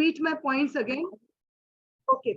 repeat my points again. Okay.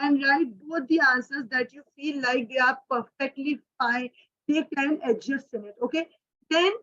and write both the answers that you feel like they are perfectly fine, they can adjust in it. Okay, then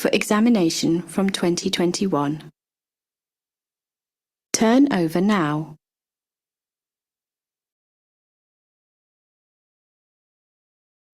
For examination from 2021. Turn over now.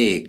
1,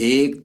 1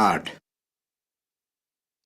8.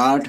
8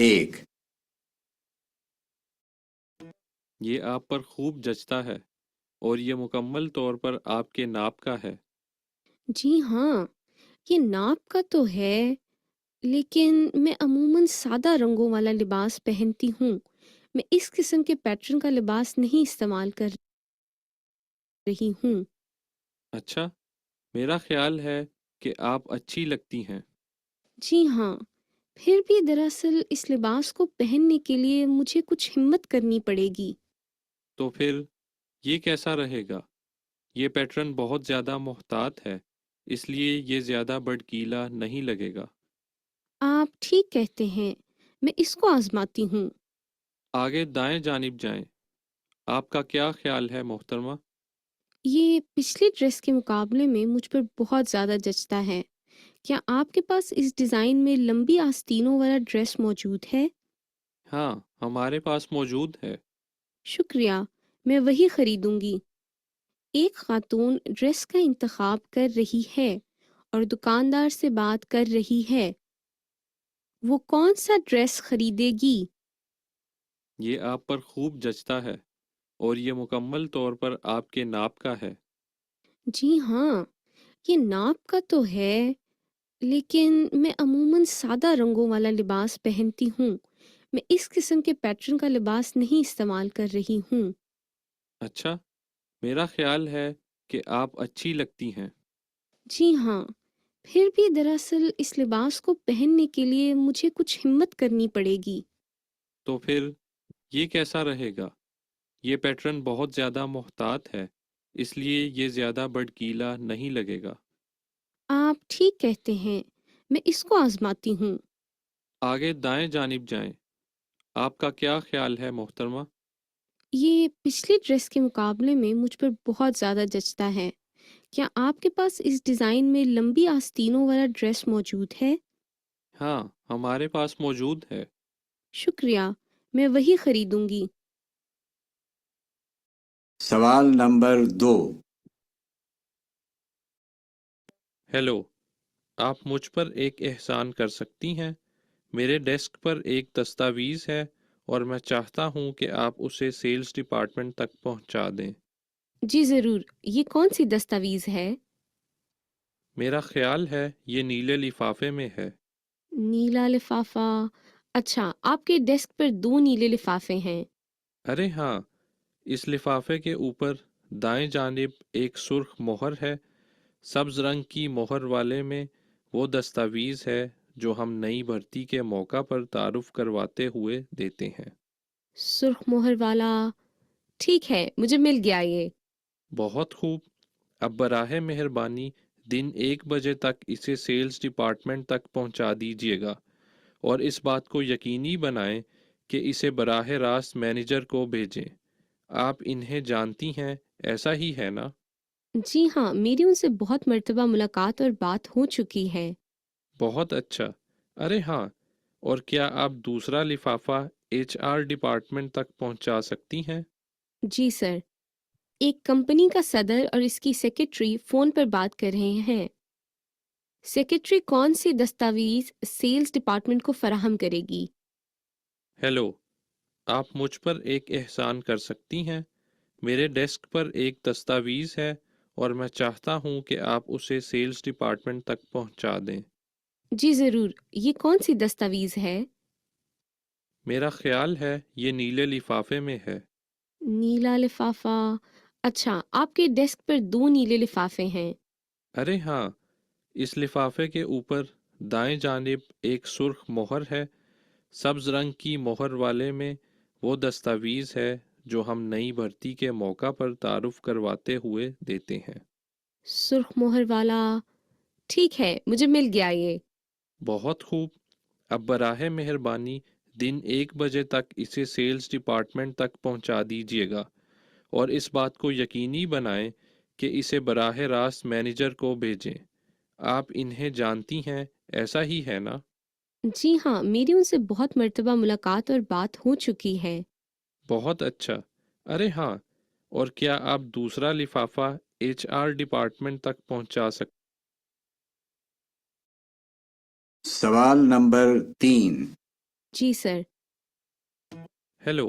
1, یہ آپ پر خوب جچتا ہے اور یہ مکمل طور پر آپ کے ناپ کا ہے۔ جی ہاں، یہ ناپ کا تو ہے، لیکن میں عموماً سادہ رنگوں والا لباس پہنتی ہوں۔ میں اس قسم کے پیٹرن کا لباس نہیں استعمال کر رہی ہوں۔ اچھا، میرا خیال ہے کہ آپ اچھی لگتی ہیں۔ جی ہاں، پھر بھی دراصل اس لباس کو پہننے کے لیے مجھے کچھ ہمت کرنی پڑے گی۔ تو پھر یہ کیسا رہے گا؟ یہ پیٹرن بہت زیادہ محتاط ہے، اس لیے یہ زیادہ بھڑکیلا نہیں لگے گا۔ آپ ٹھیک کہتے ہیں، میں اس کو آزماتی ہوں۔ آگے دائیں جانب جائیں۔ آپ کا کیا خیال ہے محترمہ؟ یہ پچھلی ڈریس کے مقابلے میں مجھ پر بہت زیادہ جچتا ہے۔ کیا آپ کے پاس اس ڈیزائن میں لمبی آستینوں والا ڈریس موجود ہے؟ ہاں، ہمارے پاس موجود ہے۔ شکریہ، میں وہی خریدوں گی۔ ایک خاتون ڈریس کا انتخاب کر رہی ہے اور دکاندار سے بات کر رہی ہے۔ وہ کون سا ڈریس خریدے گی؟ یہ آپ پر خوب جچتا ہے اور یہ مکمل طور پر آپ کے ناپ کا ہے۔ جی ہاں، یہ ناپ کا تو ہے، لیکن میں عموماً سادہ رنگوں والا لباس پہنتی ہوں۔ میں اس قسم کے پیٹرن کا لباس نہیں استعمال کر رہی ہوں۔ اچھا، میرا خیال ہے کہ آپ اچھی لگتی ہیں۔ جی ہاں، پھر بھی دراصل اس لباس کو پہننے کے لیے مجھے کچھ ہمت کرنی پڑے گی۔ تو پھر یہ کیسا رہے گا؟ یہ پیٹرن بہت زیادہ محتاط ہے، اس لیے یہ زیادہ بھڑکیلا نہیں لگے گا۔ آپ ٹھیک کہتے ہیں، میں اس کو آزماتی ہوں۔ آگے دائیں جانب جائیں۔ آپ کا کیا خیال ہے محترمہ؟ یہ پچھلی ڈریس کے مقابلے میں مجھ پر بہت زیادہ جچتا ہے۔ کیا آپ کے پاس اس ڈیزائن میں لمبی آستینوں والا ڈریس موجود ہے؟ ہاں، ہمارے پاس موجود ہے۔ شکریہ، میں وہی خریدوں گی۔ سوال نمبر 2۔ ہیلو، آپ مجھ پر ایک احسان کر سکتی ہیں؟ میرے ڈیسک پر ایک دستاویز ہے اور میں چاہتا ہوں کہ آپ اسے سیلز ڈپارٹمنٹ تک پہنچا دیں۔ جی ضرور، یہ کون سی دستاویز ہے؟ میرا خیال ہے یہ نیلے لفافے میں ہے۔ نیلا لفافہ؟ اچھا، آپ کے ڈیسک پر 2 نیلے لفافے ہیں۔ ارے ہاں، اس لفافے کے اوپر دائیں جانب ایک سرخ مہر ہے۔ سبز رنگ کی مہر والے میں وہ دستاویز ہے جو ہم نئی بھرتی کے موقع پر تعارف کرواتے ہوئے دیتے ہیں۔ سرخ مہر والا؟ ٹھیک ہے، مجھے مل گیا یہ۔ بہت خوب، اب براہ مہربانی دن 1 بجے تک اسے سیلز ڈپارٹمنٹ تک پہنچا دیجیے گا، اور اس بات کو یقینی بنائیں کہ اسے براہ راست مینیجر کو بھیجیں۔ آپ انہیں جانتی ہیں، ایسا ہی ہے نا؟ جی ہاں، میری ان سے بہت مرتبہ ملاقات اور بات ہو چکی ہے۔ بہت اچھا۔ ارے ہاں، اور کیا آپ دوسرا لفافہ HR ڈپارٹمنٹ تک پہنچا سکتی ہیں؟ جی سر، ایک کمپنی کا صدر اور اس کی سیکرٹری فون پر بات کر رہے ہیں۔ سیکرٹری کون سی دستاویز سیلز ڈپارٹمنٹ کو فراہم کرے گی؟ ہیلو، آپ مجھ پر ایک احسان کر سکتی ہیں؟ میرے ڈیسک پر ایک دستاویز ہے اور میں چاہتا ہوں کہ آپ اسے سیلز ڈپارٹمنٹ تک پہنچا دیں۔ جی ضرور، یہ کون سی دستاویز ہے؟ میرا خیال ہے یہ نیلے لفافے میں ہے۔ نیلا لفافہ؟ اچھا، آپ کے ڈیسک پر 2 نیلے لفافے ہیں۔ ارے ہاں، اس لفافے کے اوپر دائیں جانب ایک سرخ مہر ہے۔ سبز رنگ کی مہر والے میں وہ دستاویز ہے جو ہم نئی بھرتی کے موقع پر تعارف کرواتے ہوئے دیتے ہیں۔ سرخ مہر والا؟ ٹھیک ہے، مجھے مل گیا یہ۔ بہت خوب، اب براہ مہربانی دن 1 بجے تک اسے سیلز ڈپارٹمنٹ تک پہنچا دیجیے گا، اور اس بات کو یقینی بنائیں کہ اسے براہ راست مینیجر کو بھیجیں۔ آپ انہیں جانتی ہیں، ایسا ہی ہے نا؟ جی ہاں، میری ان سے بہت مرتبہ ملاقات اور بات ہو چکی ہے۔ بہت اچھا۔ ارے ہاں، اور کیا آپ دوسرا لفافہ HR ڈپارٹمنٹ تک پہنچا سکتے؟ سوال نمبر 3۔ جی سر۔ ہیلو،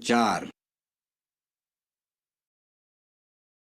4।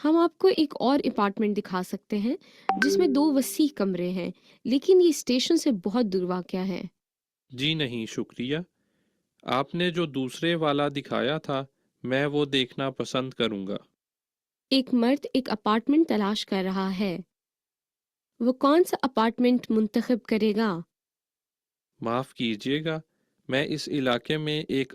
ہم آپ کو ایک اور اپارٹمنٹ دکھا سکتے ہیں جس میں 2 وسیع کمرے ہیں، لیکن یہ اسٹیشن سے بہت دور واقع ہے۔ جی نہیں شکریہ، آپ نے جو دوسرے والا دکھایا تھا میں وہ دیکھنا پسند کروں گا۔ ایک مرد ایک اپارٹمنٹ تلاش کر رہا ہے۔ وہ کون سا اپارٹمنٹ منتخب کرے گا؟ معاف کیجیے گا، میں اس علاقے میں ایک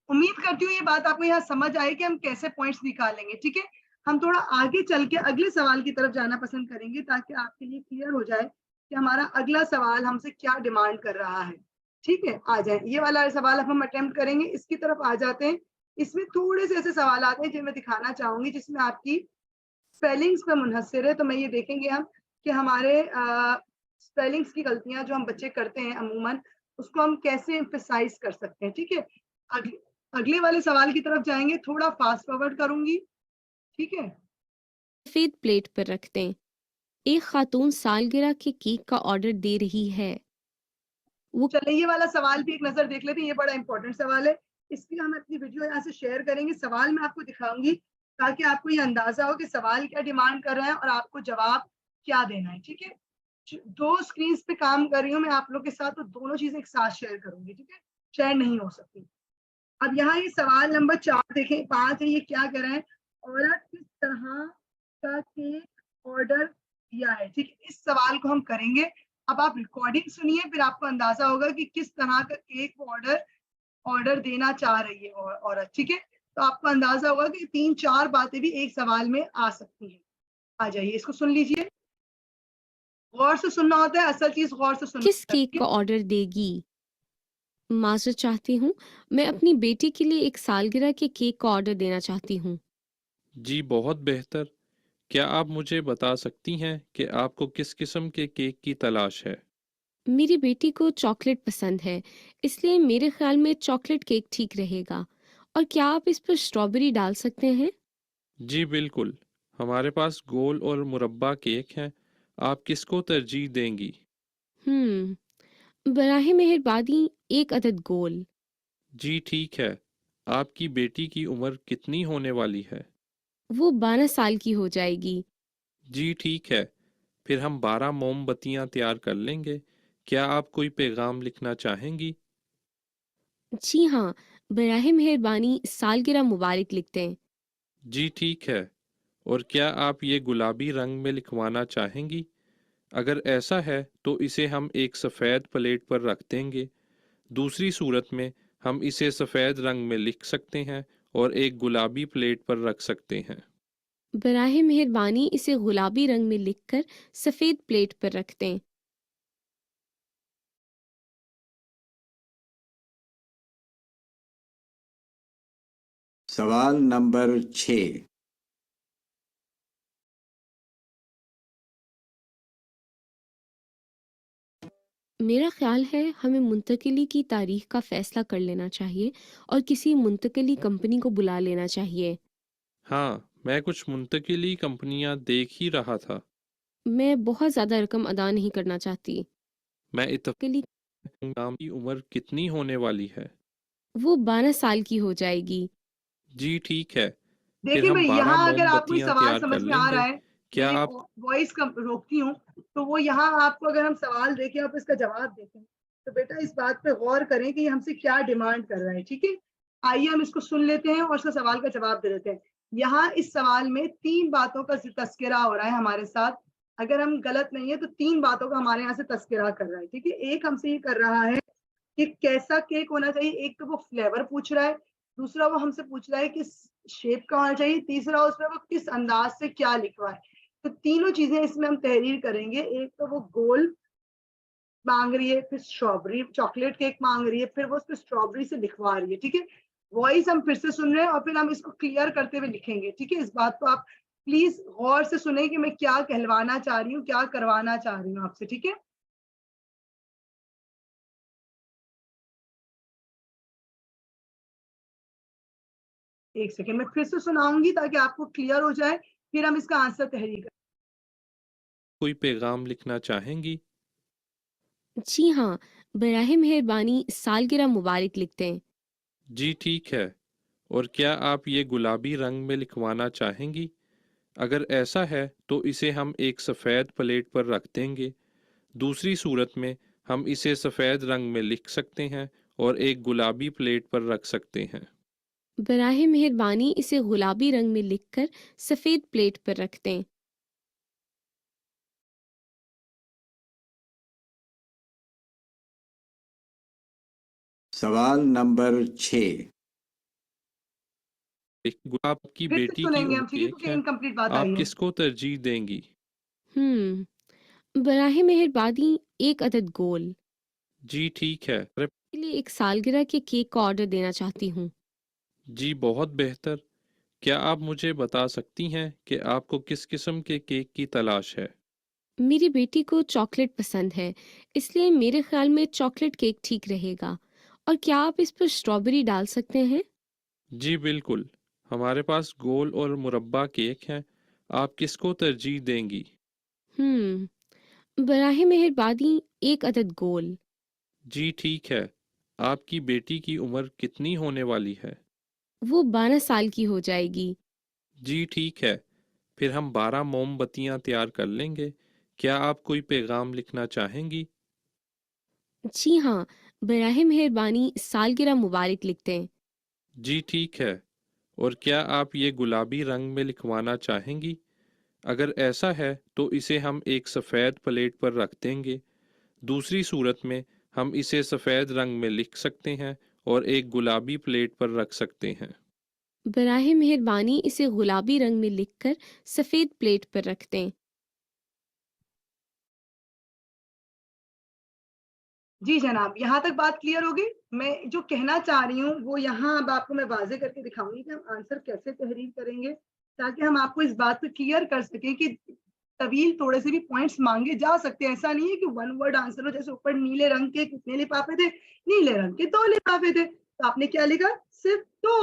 امید کرتی ہوں یہ بات آپ کو یہاں سمجھ آئے کہ ہم کیسے پوائنٹس نکالیں گے، ٹھیک ہے۔ ہم تھوڑا آگے چل کے اگلے سوال کی طرف جانا پسند کریں گے تاکہ آپ کے لیے کلیئر ہو جائے کہ ہمارا اگلا سوال ہم سے کیا ڈیمانڈ کر رہا ہے، ٹھیک ہے۔ آ جائیں، یہ والا سوال اب ہم اٹیمپٹ کریں گے، اس کی طرف آ جاتے ہیں۔ اس میں تھوڑے سے ایسے سوالات ہیں جو میں دکھانا چاہوں گی جس میں آپ کی اسپیلنگس پہ منحصر ہے، تو میں یہ دیکھیں گے ہم کہ ہمارے اسپیلنگس کی غلطیاں جو ہم بچے کرتے ہیں عموماً اس کو ہم کیسے امفسائز کر سکتے ہیں، ٹھیک ہے۔ اگلے والے سوال کی طرف جائیں گے، تھوڑا فاسٹ فارورڈ کروں گی، ٹھیک ہے۔ سفید پلیٹ پر رکھ دیں۔ ایک خاتون سالگرہ کے کیک کا آرڈر دے رہی ہے۔ وہ چلے یہ والا سوال بھی ایک نظر دیکھ لیتے ہیں، یہ بڑا امپورٹنٹ سوال ہے، اس کی ہم اپنی ویڈیو یہاں سے شیئر کریں گے۔ سوال میں آپ کو دکھاؤں گی تاکہ آپ کو یہ اندازہ ہو کہ سوال کیا ڈیمانڈ کر رہے ہیں اور آپ کو جواب کیا دینا ہے، ٹھیک ہے۔ 2 اسکرینس پہ کام کر رہی ہوں میں آپ لوگ کے ساتھ، تو دونوں چیزیں ایک ساتھ شیئر کروں گی، ٹھیک ہے، شیئر نہیں ہو سکتی۔ اب یہاں یہ سوال نمبر 4 دیکھیں، 5 ہے، یہ کیا کہہ رہے ہیں؟ عورت کس طرح کا کیک آرڈر دیا ہے، ٹھیک ہے۔ اس سوال کو ہم کریں گے۔ اب آپ ریکارڈنگ سنیے، پھر آپ کو اندازہ ہوگا کہ کس طرح کا کیک وہ آرڈر دینا چاہ رہی ہے عورت، ٹھیک ہے۔ تو آپ کو اندازہ ہوگا کہ 3-4 باتیں بھی ایک سوال میں آ سکتی ہیں۔ آ جائیے، اس کو سن لیجیے، غور سے سننا ہوتا ہے، اصل چیز غور سے سننا کس ہوتا ہے، کیک ٹھیک کا ہے؟ آرڈر دے گی؟ معذرت چاہتی ہوں، میں اپنی بیٹی کے لیے ایک سالگرہ کے کیک کا آرڈر دینا چاہتی ہوں۔ جی بہت بہتر، کیا آپ مجھے بتا سکتی ہیں کہ آپ کو کس قسم کے کیک کی تلاش ہے؟ میری بیٹی کو چاکلیٹ پسند ہے، اس لیے میرے خیال میں چاکلیٹ کیک ٹھیک رہے گا۔ اور کیا آپ اس پر اسٹرابیری ڈال سکتے ہیں؟ جی بالکل، ہمارے پاس گول اور مربع کیک ہیں، آپ کس کو ترجیح دیں گی؟ براہ مہربانی 1 عدد گول۔ جی ٹھیک ہے، آپ کی بیٹی کی عمر کتنی ہونے والی ہے؟ وہ 12 سال کی ہو جائے گی۔ جی ٹھیک ہے، پھر ہم 12 موم بتیاں تیار کر لیں گے، کیا آپ کوئی پیغام لکھنا چاہیں گی؟ جی ہاں، براہ مہربانی سالگرہ مبارک لکھ دیں۔ جی ٹھیک ہے، اور کیا آپ یہ گلابی رنگ میں لکھوانا چاہیں گی؟ اگر ایسا ہے تو اسے ہم ایک سفید پلیٹ پر رکھ دیں گے، دوسری صورت میں ہم اسے سفید رنگ میں لکھ سکتے ہیں اور ایک گلابی پلیٹ پر رکھ سکتے ہیں۔ براہ مہربانی اسے گلابی رنگ میں لکھ کر سفید پلیٹ پر رکھ دیں۔ سوال نمبر 6۔ میرا خیال ہے ہمیں منتقلی کی تاریخ کا فیصلہ کر لینا چاہیے اور کسی منتقلی کمپنی کو بلا لینا چاہیے۔ ہاں، میں کچھ منتقلی کمپنیاں دیکھ ہی رہا تھا۔ میں بہت زیادہ رقم ادا نہیں کرنا چاہتی۔ میں اتفاق منتقلی نام کی عمر کتنی ہونے والی ہے؟ وہ 12 سال کی ہو جائے گی۔ جی ٹھیک ہے، پھر دیکھیں ہم بھائی، 12 یہاں اگر موم آپ کو یہ بتیاں سوال تیار کر سمجھ میں لیں آ گے، رہا ہے، کیا میں آپ وائس روکتی ہوں، تو وہ یہاں آپ کو اگر ہم سوال دیکھیں اور اس کا جواب دیکھیں تو بیٹا اس بات پہ غور کریں کہ یہ ہم سے کیا ڈیمانڈ کر رہا ہے، ٹھیک ہے۔ آئیے ہم اس کو سن لیتے ہیں اور اس کا سوال کا جواب دے دیتے ہیں۔ یہاں اس سوال میں 3 باتوں کا تذکرہ ہو رہا ہے ہمارے ساتھ، اگر ہم غلط نہیں ہے تو 3 باتوں کا ہمارے یہاں سے تذکرہ کر رہا ہے، ٹھیک ہے۔ ایک ہم سے یہ کر رہا ہے کہ کیسا کیک ہونا چاہیے، ایک تو وہ فلیور پوچھ رہا ہے، دوسرا وہ ہم سے پوچھ رہا ہے کہ شیپ کا ہونا چاہیے، تیسرا اس میں وہ کس انداز سے کیا لکھوا ہے۔ تو تینوں چیزیں اس میں ہم تحریر کریں گے۔ ایک تو وہ گول مانگ رہی ہے، پھر اسٹرابری چاکلیٹ کیک مانگ رہی ہے، پھر وہ اس پہ اسٹرابری سے لکھوا رہی ہے، ٹھیک ہے۔ وائس ہم پھر سے سن رہے ہیں اور پھر ہم اس کو کلیئر کرتے ہوئے لکھیں گے، ٹھیک ہے۔ اس بات کو آپ پلیز غور سے سنیں کہ میں کیا کہلوانا چاہ رہی ہوں، کیا کروانا چاہ رہی ہوں آپ سے، ٹھیک ہے۔ ایک سیکنڈ میں پھر سے سناؤں گی تاکہ آپ کو کلیئر ہو جائے، پھر ہم اس کا آنسر تحریر کریں۔ کوئی پیغام لکھنا چاہیں گی؟ جی ہاں، براہ مہربانی سالگرہ مبارک لکھ دیں۔ جی ٹھیک ہے، اور کیا آپ یہ گلابی رنگ میں لکھوانا چاہیں گی؟ اگر ایسا ہے تو اسے ہم ایک سفید پلیٹ پر رکھ دیں گے۔ دوسری صورت میں ہم اسے سفید رنگ میں لکھ سکتے ہیں اور ایک گلابی پلیٹ پر رکھ سکتے ہیں۔ براہ مہربانی اسے گلابی رنگ میں لکھ کر سفید پلیٹ پر رکھ دیں۔ سوال نمبر 6۔ ایک گلاب کی پھر سے بیٹی کی سنیں گے ہم، عمر ٹھیک ہے، 1 کیونکہ ہے، انکمپلیٹ بات آئی آپ ہے۔ کس کو ترجیح دیں گی؟ براہ مہربانی ایک عدد گول جی ٹھیک ہے۔ کے لیے ایک سالگرہ کے کیک کا آرڈر دینا چاہتی ہوں۔ جی بہت بہتر۔ کیا آپ مجھے بتا سکتی ہیں کہ آپ کو کس قسم کے کیک کی تلاش ہے؟ میری بیٹی کو چاکلیٹ پسند ہے، اس لیے میرے خیال میں چاکلیٹ کیک ٹھیک رہے گا۔ اور کیا آپ اس پر اسٹرابیری ڈال سکتے ہیں؟ جی بالکل، ہمارے پاس گول اور مربع کیک ہیں۔ آپ کس کو ترجیح دیں گی؟ براہ مہربانی ایک عدد گول۔ جی ٹھیک ہے۔ آپ کی بیٹی کی عمر کتنی ہونے والی ہے؟ وہ 12 سال کی ہو جائے گی۔ جی ٹھیک ہے، پھر ہم 12 موم بتیاں تیار کر لیں گے۔ کیا آپ کوئی پیغام لکھنا چاہیں گی؟ جی ہاں، براہ مہربانی سالگرہ مبارک لکھ دیں۔ جی ٹھیک ہے۔ اور کیا آپ یہ گلابی رنگ میں لکھوانا چاہیں گی؟ اگر ایسا ہے تو اسے ہم ایک سفید پلیٹ پر رکھ دیں گے۔ دوسری صورت میں ہم اسے سفید رنگ میں لکھ سکتے ہیں اور ایک گلابی پلیٹ پر رکھ سکتے ہیں۔ براہ مہربانی اسے گلابی رنگ میں لکھ کر سفید پلیٹ پر رکھ دیں۔ جی جناب، یہاں تک بات کلیئر ہوگی؟ میں جو کہنا چاہ رہی ہوں وہ یہاں اب آپ کو میں واضح کر کے دکھاؤں گی کہ ہم آنسر کیسے تحریر کریں گے، تاکہ ہم آپ کو اس بات کو کلیئر کر سکیں کہ طویل تھوڑے سے بھی پوائنٹس مانگے جا سکتے ہیں۔ ایسا نہیں ہے کہ ون ورڈ آنسر ہو، جیسے اوپر نیلے رنگ کے کتنے لفافے تھے، نیلے رنگ کے 2 لفافے تھے، تو آپ نے کیا لکھا؟ صرف 2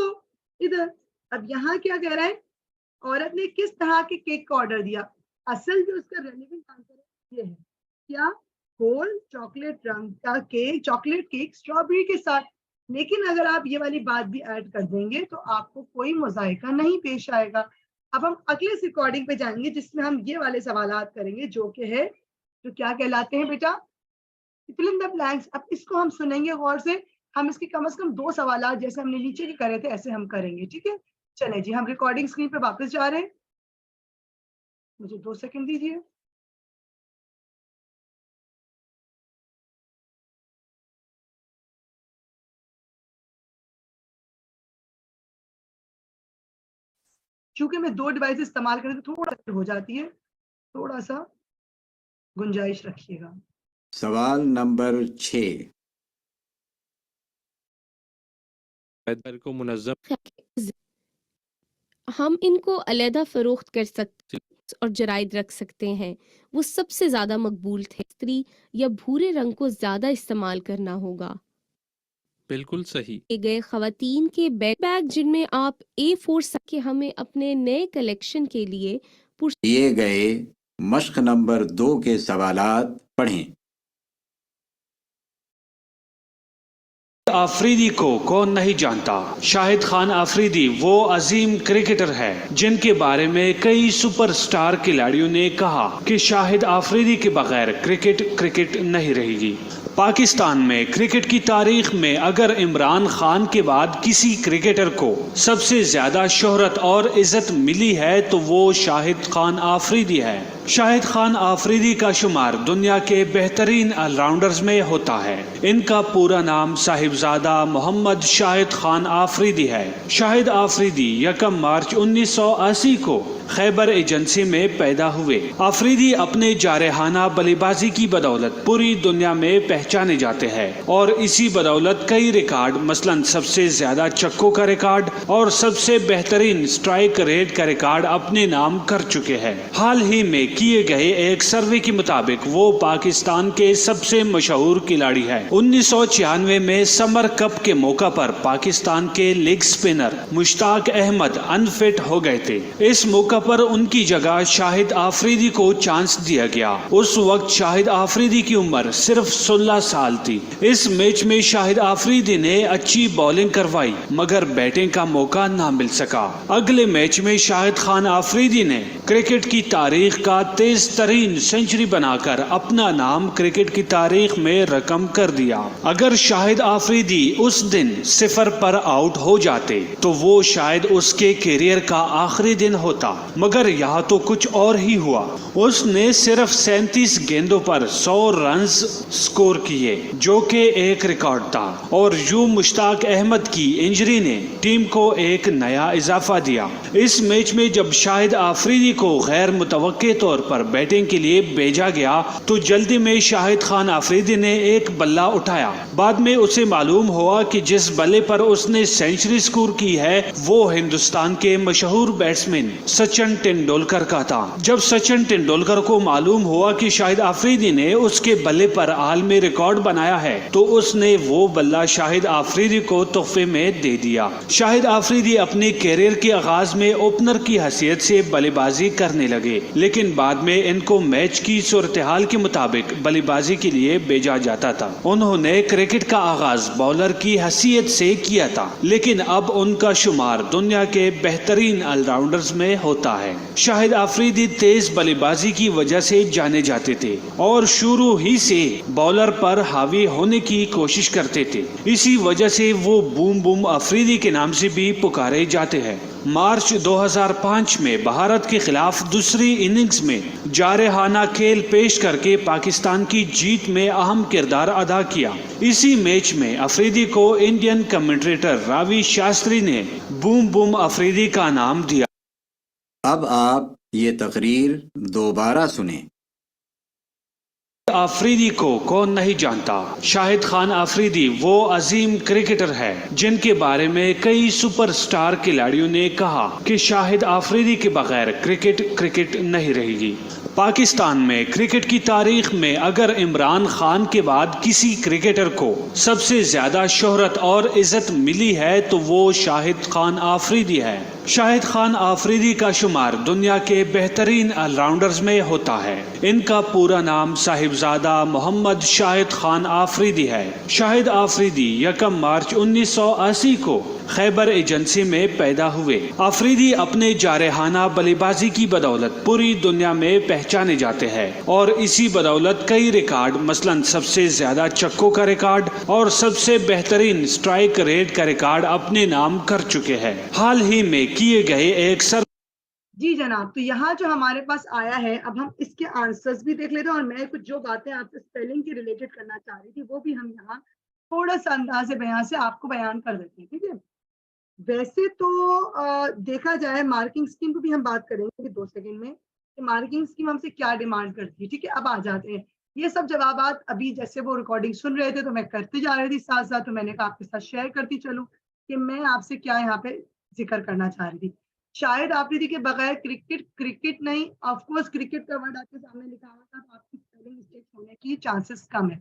ادھر۔ اب یہاں کیا کہہ رہا ہے؟ عورت نے کس طرح کے کیک کا آرڈر دیا؟ اصل جو اس کا ریلیونٹ آنسر ہے یہ ہے، کیا؟ گول چاکلیٹ رنگ کا کیک، چاکلیٹ کیک اسٹرابیری کے ساتھ۔ لیکن اگر آپ یہ والی بات بھی ایڈ کر دیں گے تو آپ کو کوئی مذائقہ نہیں پیش آئے گا۔ اب ہم اگلے ریکارڈنگ پہ جائیں گے جس میں ہم یہ والے سوالات کریں گے جو کہ ہے، جو کیا کہلاتے ہیں بیٹا؟ فل ان دی بلینکس۔ اب اس کو ہم سنیں گے غور سے، ہم اس کی کم از کم 2 سوالات جیسے ہم نے نیچے کے کرے تھے ایسے ہم کریں گے، ٹھیک ہے؟ چلیں جی، ہم ریکارڈنگ اسکرین پہ واپس جا رہے ہیں، مجھے 2 سیکنڈ دیجیے۔ چونکہ میں 2 ڈیوائس استعمال کریں تو تھوڑا ہو جاتی ہے، تھوڑا سا گنجائش رکھیے گا۔ سوال نمبر 6۔ گھر کو منظم ہم ان کو علیحدہ فروخت کر سکتے اور جرائد رکھ سکتے ہیں۔ وہ سب سے زیادہ مقبول تھے۔ استری یا بھورے رنگ کو زیادہ استعمال کرنا ہوگا۔ بالکل صحیح۔ دیے گئے خواتین کے بیگ جن میں آپ A4 کے ہمیں اپنے نئے کلیکشن کے لیے دیے گئے مشق نمبر 2 کے سوالات پڑھیں۔ آفریدی کو کون نہیں جانتا؟ شاہد خان آفریدی وہ عظیم کرکٹر ہے جن کے بارے میں کئی سپر سٹار کھلاڑیوں نے کہا کہ شاہد آفریدی کے بغیر کرکٹ نہیں رہے گی۔ پاکستان میں کرکٹ کی تاریخ میں اگر عمران خان کے بعد کسی کرکٹر کو سب سے زیادہ شہرت اور عزت ملی ہے تو وہ شاہد خان آفریدی ہے۔ شاہد خان آفریدی کا شمار دنیا کے بہترین آل راؤنڈرز میں ہوتا ہے۔ ان کا پورا نام صاحبزادہ محمد شاہد خان آفریدی ہے۔ شاہد آفریدی 1 مارچ 1980 کو خیبر ایجنسی میں پیدا ہوئے۔ آفریدی اپنے جارحانہ بلے بازی کی بدولت پوری دنیا میں پہچانے جاتے ہیں اور اسی بدولت کئی ریکارڈ، مثلا سب سے زیادہ چکوں کا ریکارڈ اور سب سے بہترین سٹرائک ریٹ کا ریکارڈ اپنے نام کر چکے ہیں۔ حال ہی میں کیے گئے ایک سروے کے مطابق وہ پاکستان کے سب سے مشہور کھلاڑی ہے۔ 1996 میں سمر کپ کے موقع پر پاکستان کے لیگ سپنر مشتاق احمد انفٹ ہو گئے تھے۔ اس موقع موقع پر ان کی جگہ شاہد آفریدی کو چانس دیا گیا۔ اس وقت شاہد آفریدی کی عمر صرف 16 سال تھی۔ اس میچ میں شاہد آفریدی نے اچھی بولنگ کروائی مگر بیٹنگ کا موقع نہ مل سکا۔ اگلے میچ میں شاہد خان آفریدی نے کرکٹ کی تاریخ کا تیز ترین سنچری بنا کر اپنا نام کرکٹ کی تاریخ میں رقم کر دیا۔ اگر شاہد آفریدی اس دن 0 پر آؤٹ ہو جاتے تو وہ شاید اس کے کیریئر کا آخری دن ہوتا، مگر یہاں تو کچھ اور ہی ہوا۔ اس نے صرف 37 گیندوں پر 100 رنز سکور کیے جو کہ ایک ریکارڈ تھا، اور یوں مشتاق احمد کی انجری نے ٹیم کو ایک نیا اضافہ دیا۔ اس میچ میں جب شاہد آفریدی کو غیر متوقع طور پر بیٹنگ کے لیے بھیجا گیا تو جلدی میں شاہد خان آفریدی نے ایک بلہ اٹھایا۔ بعد میں اسے معلوم ہوا کہ جس بلے پر اس نے سینچری سکور کی ہے وہ ہندوستان کے مشہور بیٹسمین سچن ٹنڈولکر کا تھا۔ جب سچن ٹنڈولکر کو معلوم ہوا کہ شاہد آفریدی نے اس کے بلے پر عالمی ریکارڈ بنایا ہے تو اس نے وہ بلہ شاہد آفریدی کو تحفے میں دے دیا۔ شاہد آفریدی اپنے کیریئر کے آغاز میں اوپنر کی حیثیت سے بلے بازی کرنے لگے، لیکن بعد میں ان کو میچ کی صورتحال کے مطابق بلے بازی کے لیے بھیجا جاتا تھا۔ انہوں نے کرکٹ کا آغاز بولر کی حیثیت سے کیا تھا، لیکن اب ان کا شمار دنیا کے بہترین آل راؤنڈرز میں ہوتا ہے۔ شاہد آفریدی تیز بلے بازی کی وجہ سے جانے جاتے تھے اور شروع ہی سے بولر پر حاوی ہونے کی کوشش کرتے تھے، اسی وجہ سے وہ بوم بوم آفریدی کے نام سے بھی پکارے جاتے ہیں۔ مارچ 2005 میں بھارت کے خلاف دوسری اننگز میں جارحانہ کھیل پیش کر کے پاکستان کی جیت میں اہم کردار ادا کیا۔ اسی میچ میں آفریدی کو انڈین کمنٹریٹر راوی شاستری نے بوم بوم آفریدی کا نام دیا۔ اب آپ یہ تقریر دوبارہ سنیں۔ آفریدی کو کون نہیں جانتا؟ شاہد خان آفریدی وہ عظیم کرکٹر ہے جن کے بارے میں کئی سپر سٹار کھلاڑیوں نے کہا کہ شاہد آفریدی کے بغیر کرکٹ نہیں رہے گی۔ پاکستان میں کرکٹ کی تاریخ میں اگر عمران خان کے بعد کسی کرکٹر کو سب سے زیادہ شہرت اور عزت ملی ہے تو وہ شاہد خان آفریدی ہے۔ شاہد خان آفریدی کا شمار دنیا کے بہترین آل راؤنڈرز میں ہوتا ہے۔ ان کا پورا نام صاحبزادہ محمد شاہد خان آفریدی ہے۔ شاہد آفریدی 1 مارچ 1980 کو خیبر ایجنسی میں پیدا ہوئے۔ آفریدی اپنے جارحانہ بلے بازی کی بدولت پوری دنیا میں پہچانے جاتے ہیں اور اسی بدولت کئی ریکارڈ، مثلا سب سے زیادہ چکوں کا ریکارڈ اور سب سے بہترین سٹرائک ریٹ کا ریکارڈ اپنے نام کر چکے ہیں۔ حال ہی میں کیے گئے ایک جی جناب، تو یہاں جو ہمارے پاس آیا ہے اب ہم اس کے آنسرز بھی دیکھ لیتے ہیں، اور میں کچھ جو باتیں آپ سے اسپیلنگ کی ریلیٹڈ کرنا چاہ رہی تھی وہ بھی ہم یہاں تھوڑا سا انداز بیان سے آپ کو بیان کر دیتے ہیں، ٹھیک ہے۔ ویسے تو دیکھا جائے مارکنگ اسکیم کو بھی ہم بات کریں گے 2 سیکنڈ میں کہ مارکنگ اسکیم ہم سے کیا ڈیمانڈ کرتی ہے، ٹھیک ہے۔ اب آ جاتے ہیں یہ سب جوابات، ابھی جیسے وہ ریکارڈنگ سن رہے تھے تو میں کرتے جا رہی تھی ساتھ ساتھ، تو میں نے کہا آپ کے ساتھ شیئر کرتی چلوں کہ میں آپ سے کیا یہاں پہ ذکر کرنا چاہ رہی تھی۔ شاہد آفریدی کے بغیر کرکٹ نہیں، آف کورس کرکٹ کا ورڈ آپ کے سامنے لکھا ہوا تھا تو آپ کی اسپیلنگ مسٹیک ہونے کی چانسز کم ہے۔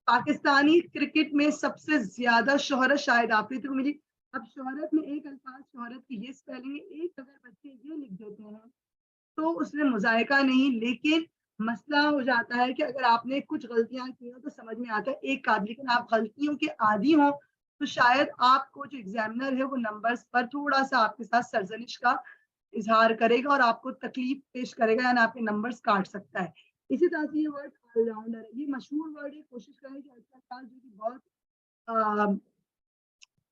پاکستانی کرکٹ میں سب سے زیادہ شہرت شاہد آفریدی کو ملی۔ اب شہرت میں ایک الفاظ شہرت کی یہ اسپیلنگ ہے، ایک اگر بچے یہ لکھ دیتے ہیں تو اس میں مذائقہ نہیں، لیکن مسئلہ ہو جاتا ہے کہ اگر آپ نے کچھ غلطیاں کی ہوں تو سمجھ میں آتا ہے ایک آدھ، لیکن آپ غلطیوں کے عادی ہوں تو شاید آپ کو جو ایگزامنر ہے وہ نمبرز پر تھوڑا سا آپ کے ساتھ سرزنش کا اظہار کرے گا اور آپ کو تکلیف پیش کرے گا، یعنی آپ کے نمبرز کاٹ سکتا ہے۔ اسی طرح سے یہ ورڈ آل راؤنڈر ہے، یہ مشہور ورڈ ہے، کوشش کریں کہ الفاظ جو کہ بہت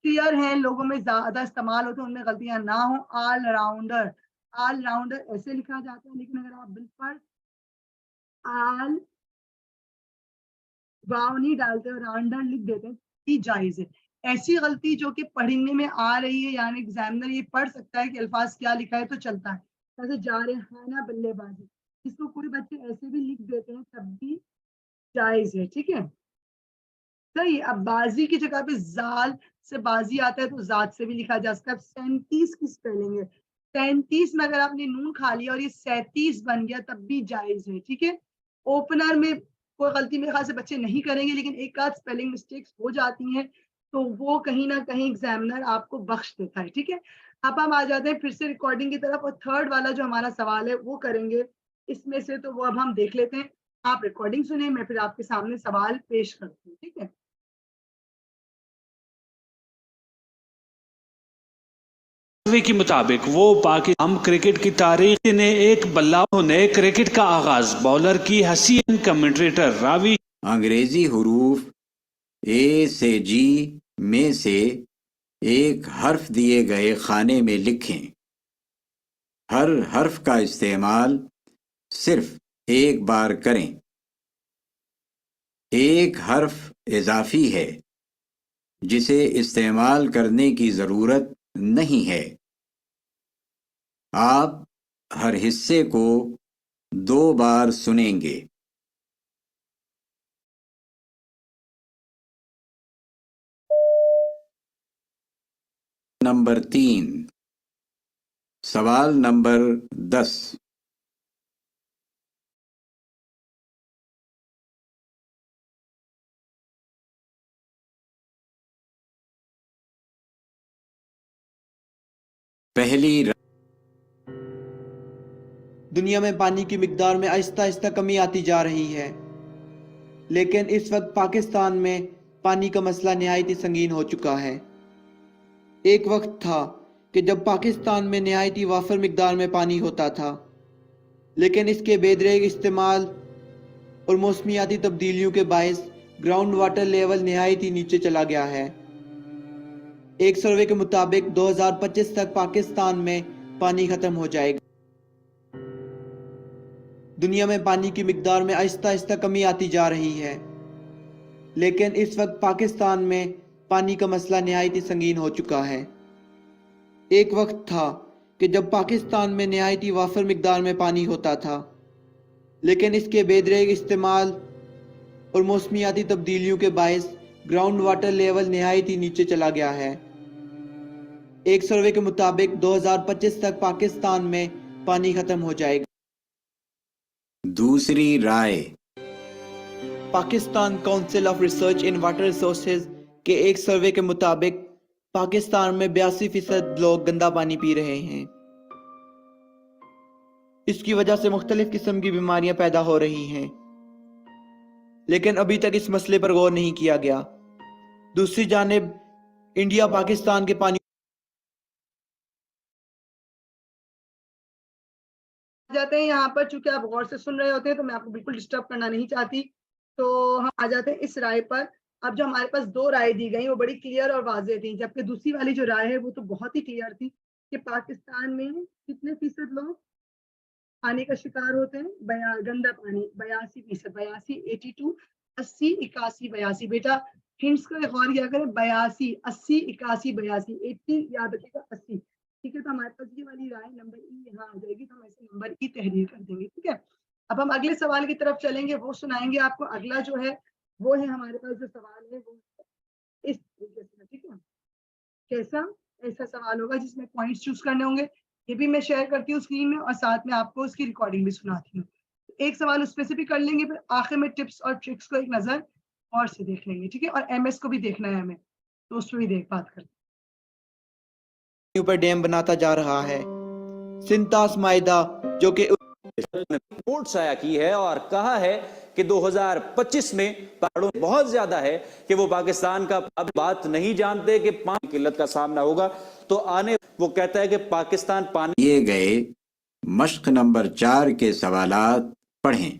کلیئر ہیں، لوگوں میں زیادہ استعمال ہوتے ہیں، ان میں غلطیاں نہ ہوں۔ آل راؤنڈر، آل راؤنڈر ایسے لکھا جاتا ہے، لیکن اگر آپ بالفرض آل واو نہیں ڈالتے اور راؤنڈر لکھ دیتے ہیں یہ جائز ہے۔ ایسی غلطی جو کہ پڑھنے میں آ رہی ہے، یعنی ایگزامنر یہ پڑھ سکتا ہے کہ الفاظ کیا لکھا ہے تو چلتا ہے، جیسے جارحانہ بلے بازی، اس کو کوئی بچے ایسے بھی لکھ دیتے ہیں تب بھی جائز ہے، ٹھیک ہے۔ صحیح، اب بازی کی جگہ پہ زال سے بازی آتا ہے تو ذات سے بھی لکھا جا سکتا ہے۔ اب 37 کی اسپیلنگ ہے، 37 میں اگر آپ نے نون کھا لیا اور یہ 37 بن گیا تب بھی جائز ہے، ٹھیک ہے۔ اوپنر میں کوئی غلطی میرے خیال سے بچے نہیں کریں گے، لیکن ایک آدھ اسپیلنگ مسٹیکس ہو جاتی ہیں تو وہ کہیں نہ کہیں ایگزامنر آپ کو بخش دیتا ہے. ٹھیک ہے, اب ہم آ جاتے ہیں پھر سے ریکارڈنگ کی طرف, اور تھرڈ والا جو ہمارا سوال ہے وہ کریں گے اس میں سے. تو وہ اب ہم دیکھ لیتے ہیں, آپ ریکارڈنگ سنیں, میں پھر آپ کے سامنے سوال پیش کرتی ہوں. ٹھیک ہے, کے مطابق وہ پاکستان کرکٹ کی تاریخ نے ایک بلہ نے کرکٹ کا آغاز بولر کی حسین کمنٹریٹر راوی انگریزی حروف اے سے جی میں سے ایک حرف دیے گئے خانے میں لکھیں. ہر حرف کا استعمال صرف ایک بار کریں. ایک حرف اضافی ہے جسے استعمال کرنے کی ضرورت نہیں ہے. آپ ہر حصے کو 2 بار سنیں گے. نمبر 3, سوال نمبر 10. پہلی دنیا میں پانی کی مقدار میں آہستہ آہستہ کمی آتی جا رہی ہے، لیکن اس وقت پاکستان میں پانی کا مسئلہ نہایت ہی سنگین ہو چکا ہے۔ ایک وقت تھا کہ جب پاکستان میں نہایت ہی وافر مقدار میں پانی ہوتا تھا، لیکن اس کے بے دریغ استعمال اور موسمیاتی تبدیلیوں کے باعث گراؤنڈ واٹر لیول نہایت ہی نیچے چلا گیا ہے۔ ایک سروے کے مطابق 2025 تک پاکستان میں پانی ختم ہو جائے گا۔ دنیا میں پانی کی مقدار میں آہستہ آہستہ کمی آتی جا رہی ہے، لیکن اس وقت پاکستان میں پانی کا مسئلہ نہایت ہی سنگین ہو چکا ہے۔ ایک وقت تھا کہ جب پاکستان میں نہایت ہی وافر مقدار میں پانی ہوتا تھا، لیکن اس کے بے دریغ استعمال اور موسمیاتی تبدیلیوں کے باعث گراؤنڈ واٹر لیول نہایت ہی نیچے چلا گیا ہے۔ ایک سروے کے مطابق 2025 تک پاکستان میں پانی ختم ہو جائے گا۔ دوسری رائے Pakistan council of research in water resources کے ایک سروے کے مطابق پاکستان میں 82% لوگ گندا پانی پی رہے ہیں۔ اس کی وجہ سے مختلف قسم کی بیماریاں پیدا ہو رہی ہیں، لیکن ابھی تک اس مسئلے پر غور نہیں کیا گیا۔ دوسری جانب انڈیا پاکستان کے پانی جاتے ہیں یہاں پر، چونکہ آپ غور سے سن رہے ہوتے ہیں تو میں آپ کو بالکل ڈسٹرب کرنا نہیں چاہتی، تو ہم آ جاتے ہیں اس رائے پر۔ اب جو ہمارے پاس 2 رائے دی گئی وہ بڑی کلیئر اور واضح تھی، جبکہ دوسری والی جو رائے ہے وہ تو بہت ہی کلیئر تھی کہ پاکستان میں کتنے فیصد لوگ پانی کا شکار ہوتے ہیں، گندا پانی 82%، 82، 82، 80، 81، 82۔ بیٹا ہنٹس کو غور کیا کریں، 82، 80، 81، 82، 80 یاد رکھیے گا، 80۔ ٹھیک ہے، تو ہمارے پاس یہ والی رائے نمبر ای یہاں آ جائے گی، تو ہم ایسے نمبر ای تحریر کر دیں گے۔ ٹھیک ہے، اب ہم اگلے سوال کی طرف چلیں گے، وہ سنائیں گے آپ کو۔ اگلا جو ہے وہ ہے ہمارے پاس جو سوال ہے وہ اس طریقے سے۔ ٹھیک ہے، کیسا ایسا سوال ہوگا جس میں پوائنٹس چوز کرنے ہوں گے، یہ بھی میں شیئر کرتی ہوں اسکرین میں، اور ساتھ میں آپ کو اس کی ریکارڈنگ بھی سناتی ہوں۔ ایک سوال اس پہ سے بھی کر لیں گے، پھر آخر میں ٹپس اور ٹرکس کو ایک نظر اور سے دیکھ لیں گے۔ ٹھیک ہے، اور ایم ایس کو بھی دیکھنا ہے ہمیں، تو اس پہ بھی دیکھ بات کریں۔ پر ڈیم بناتا جا رہا ہے۔ سنتاس معاہدہ جو کہ رپورٹ شائع کی ہے اور کہا ہے کہ 2025 میں پہاڑوں بہت زیادہ ہے کہ وہ پاکستان کا اب بات نہیں جانتے کہ پانی کی قلت کا سامنا ہوگا، تو آنے وہ کہتا ہے کہ پاکستان پانی دیے گئے مشق نمبر 4 کے سوالات پڑھیں۔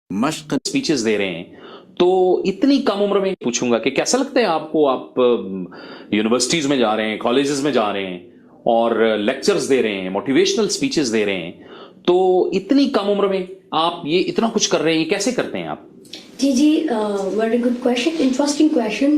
مشق سپیچز دے رہے ہیں، تو اتنی کم عمر میں پوچھوں گا کہ کیسا لگتا ہے آپ کو؟ آپ یونیورسٹیز میں جا رہے ہیں، کالجز میں جا رہے ہیں اور لیکچرز دے رہے ہیں، موٹیویشنل سپیچز دے رہے ہیں، تو اتنی کم عمر میں آپ یہ اتنا کچھ کر رہے ہیں، کیسے کرتے ہیں آپ؟ جی very good question, interesting question.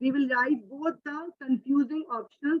we will write both the confusing options।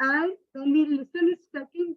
and when we listen it second